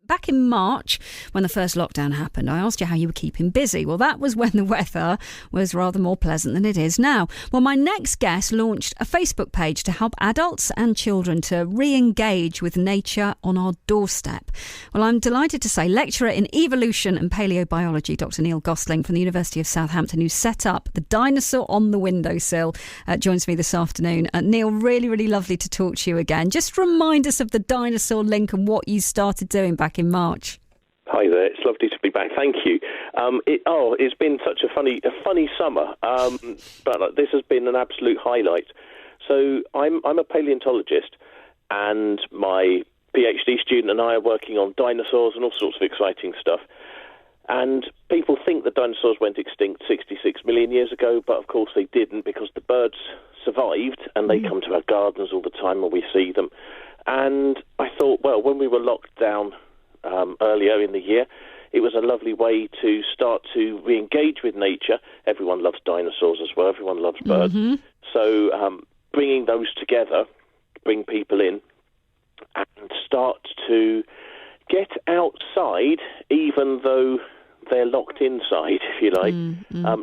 back in March, when the first lockdown happened, I asked you how you were keeping busy. Well, that was when the weather was rather more pleasant than it is now. Well, my next guest launched a Facebook page to help adults and children to re-engage with nature on our doorstep. Well, I'm delighted to say lecturer in evolution and paleobiology, Dr. Neil Gostling from the University of Southampton, who set up the dinosaur on the windowsill, joins me this afternoon. Neil, really lovely to talk to you again. Just remind us of the dinosaur link and what you started doing back in March. Hi there, it's lovely to be back. Thank you. It's been such a funny summer, but this has been an absolute highlight. So I'm a paleontologist, and my PhD student and I are working on dinosaurs and all sorts of exciting stuff. And people think that dinosaurs went extinct 66 million years ago, but of course they didn't, because the birds survived and they come to our gardens all the time and we see them. And I thought, well, when we were locked down earlier in the year, it was a lovely way to start to re-engage with nature. Everyone loves dinosaurs as well. Everyone loves birds. So bringing those together, bring people in and start to get outside, even though they're locked inside, if you like.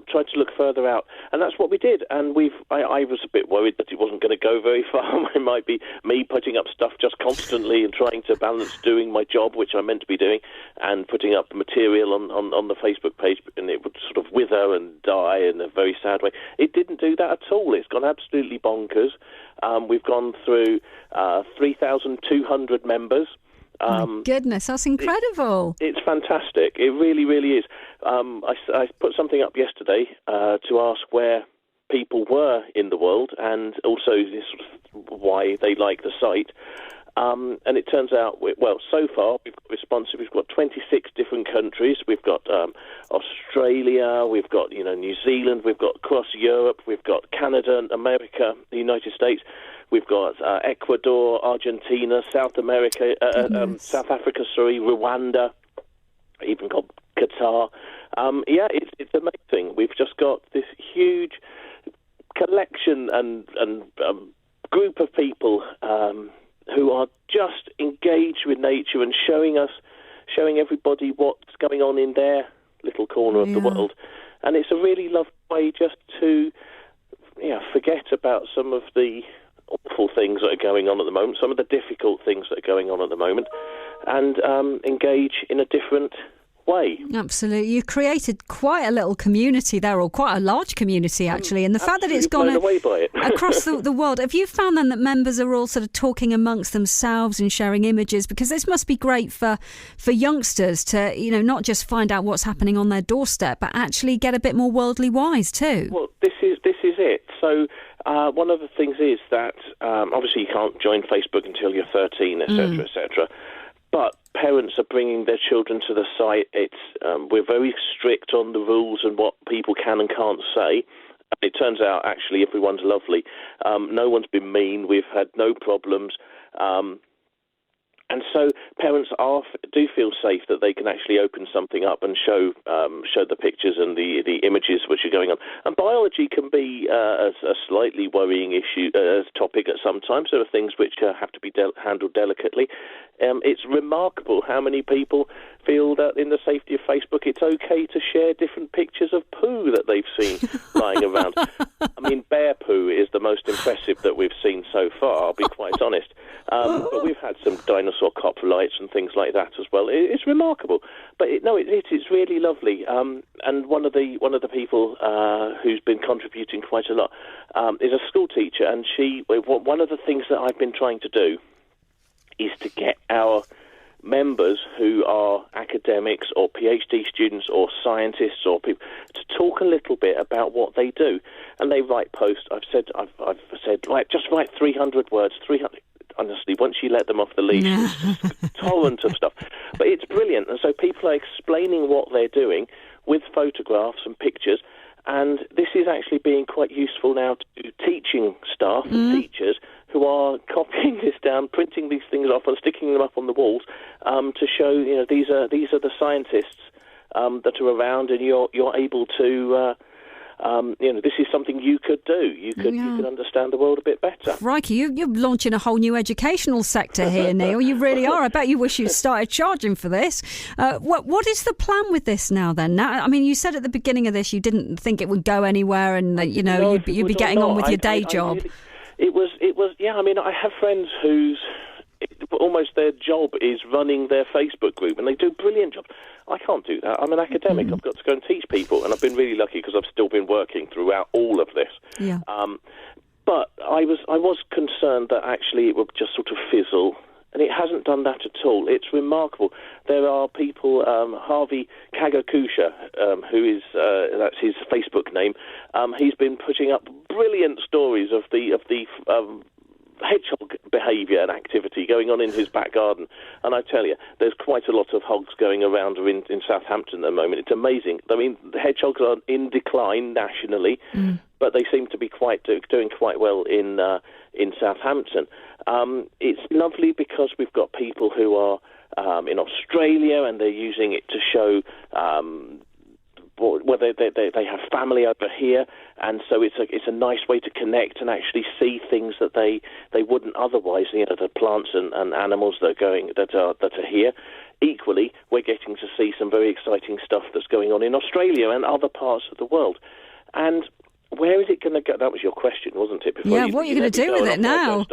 Try to look further out, and that's what we did. And I was a bit worried that it wasn't going to go very far. It might be me putting up stuff just constantly and trying to balance doing my job, which I meant to be doing, and putting up the material on the Facebook page, and it would sort of wither and die in a very sad way. It didn't do that at all. It's gone absolutely bonkers. We've gone through 3,200 members. My goodness, that's incredible. It's fantastic. It really is. I put something up yesterday to ask where people were in the world, and also this sort of why they like the site. And it turns out, so far we've got responses. We've got 26 different countries. We've got Australia. We've got New Zealand. We've got across Europe. We've got Canada, America, the United States. We've got Ecuador, Argentina, South America, South Africa, Rwanda, even got Qatar. It's amazing. We've just got this huge collection and group of people who are just engaged with nature and showing everybody what's going on in their little corner of the world. And it's a really lovely way just to forget about some of the awful things that are going on at the moment, some of the difficult things that are going on at the moment, and engage in a different way. Absolutely. You've created quite a little community there, or quite a large community actually, and the fact that it's gone away by it. across the world. Have you found then that members are all sort of talking amongst themselves and sharing images? Because this must be great for youngsters to, not just find out what's happening on their doorstep, but actually get a bit more worldly wise too. Well, this is it. So one of the things is that obviously you can't join Facebook until you're 13, etc., etc. But parents are bringing their children to the site. We're very strict on the rules and what people can and can't say. It turns out, actually, everyone's lovely. No one's been mean. We've had no problems. And so parents do feel safe that they can actually open something up and show the pictures and the images which are going on. And biology can be a slightly worrying issue, topic at some times. There are things which have to be handled delicately. It's remarkable how many people feel that in the safety of Facebook it's okay to share different pictures of poo that they've seen lying around. I mean, bear poo is the most impressive that we've seen so far, I'll be quite honest. But we've had some dinosaur coprolites and things like that as well. It's remarkable, but it's really lovely. And one of the people who's been contributing quite a lot is a school teacher, and one of the things that I've been trying to do is to get our members who are academics or PhD students or scientists or people to talk a little bit about what they do. And they write posts. I've said, right, just write 300 words, 300. Honestly, once you let them off the leash, it's just a torrent of stuff. But it's brilliant. And so people are explaining what they're doing with photographs and pictures. And this is actually being quite useful now to teaching staff and teachers who are copying this down, printing these things off and sticking them up on the walls to show, these are the scientists that are around, and you're able to this is something you could do. You could understand the world a bit better. Crikey, you're launching a whole new educational sector here, Neil. You really are. I bet you wish you'd started charging for this. What is the plan with this now, then? Now, I mean, you said at the beginning of this you didn't think it would go anywhere, and that you'd be getting on with your day job. It was. Yeah, I mean, I have friends whose almost their job is running their Facebook group, and they do a brilliant job. I can't do that. I'm an academic. I've got to go and teach people, and I've been really lucky because I've still been working throughout all of this. Yeah. But I was concerned that actually it would just sort of fizzle, and it hasn't done that at all. It's remarkable. There are people, Harvey Kagakusha, who is that's his Facebook name. He's been putting up brilliant stories of the hedgehog behaviour and activity going on in his back garden. And I tell you, there's quite a lot of hogs going around in Southampton at the moment. It's amazing. I mean, the hedgehogs are in decline nationally, but they seem to be doing quite well in Southampton. It's lovely because we've got people who are in Australia, and they're using it to show they have family over here, and so it's a nice way to connect and actually see things that they wouldn't otherwise. The plants and animals that are here. Equally, we're getting to see some very exciting stuff that's going on in Australia and other parts of the world. And where is it going to go? That was your question, wasn't it? What are you going to do with it now?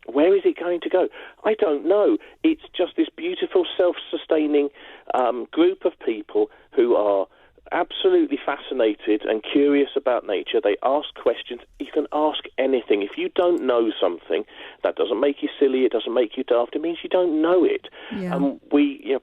Where is it going to go? I don't know. It's just this beautiful, self-sustaining group of people who are absolutely fascinated and curious about nature. They ask questions. You can ask anything. If you don't know something, that doesn't make you silly. It doesn't make you daft. It means you don't know it. Yeah.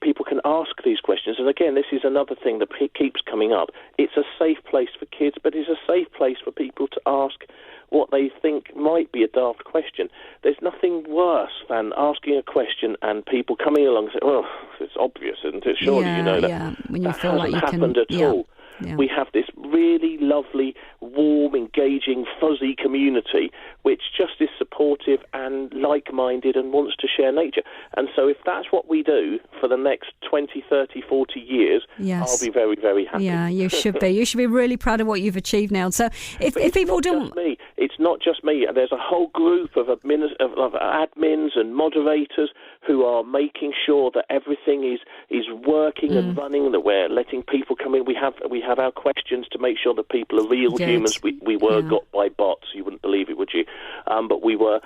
People can ask these questions. And again, this is another thing that keeps coming up. It's a safe place for kids, but it's a safe place for people to ask what they think might be a daft question. There's nothing worse than asking a question and people coming along and saying, "Well, it's obvious, isn't it? Surely you know that." Yeah. When you that feel hasn't like you happened can, at all. Yeah. We have this really lovely, warm, engaging, fuzzy community which just is supportive and like-minded and wants to share nature. And so if that's what we do for the next 20, 30, 40 years, I'll be very, very happy. Yeah, you should be. You should be really proud of what you've achieved now. So if people don't... It's not just me. There's a whole group of admins and moderators who are making sure that everything is working and running, that we're letting people come in. We have our questions to make sure that people are real humans. We were got by bots. You wouldn't believe it, would you? But we were.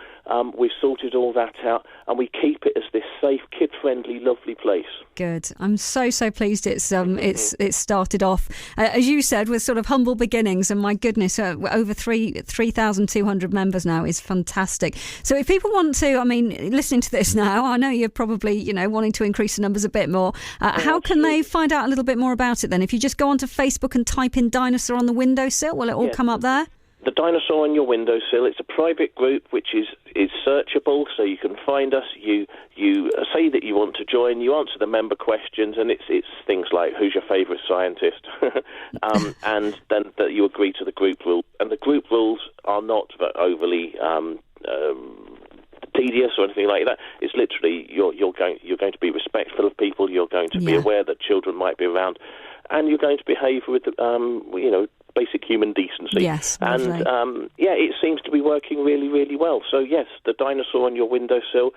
We've sorted all that out, and we keep it as this safe, kid-friendly, lovely place. Good. I'm so pleased it's started off, as you said, with sort of humble beginnings, and my goodness, over 3,200 members now is fantastic. So if people want to, listening to this now, I know you're probably wanting to increase the numbers a bit more. How can they find out a little bit more about it then? If you just go onto Facebook and type in "dinosaur" on the windowsill, will it all come up there? The Dinosaur on Your Windowsill. It's a private group which is searchable, so you can find us. You say that you want to join. You answer the member questions, and it's things like who's your favourite scientist, and then that you agree to the group rules. And the group rules are not overly tedious or anything like that. It's literally you're going to be respectful of people. You're going to be aware that children might be around, and you're going to behave with basic human decency. Yes, and it seems to be working really, really well. So yes, the Dinosaur on Your Windowsill.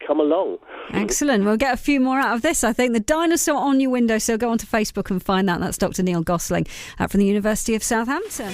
Come along. Excellent. We'll get a few more out of this, I think. The Dinosaur on Your Windowsill. Go onto Facebook and find that. That's Dr. Neil Gostling from the University of Southampton.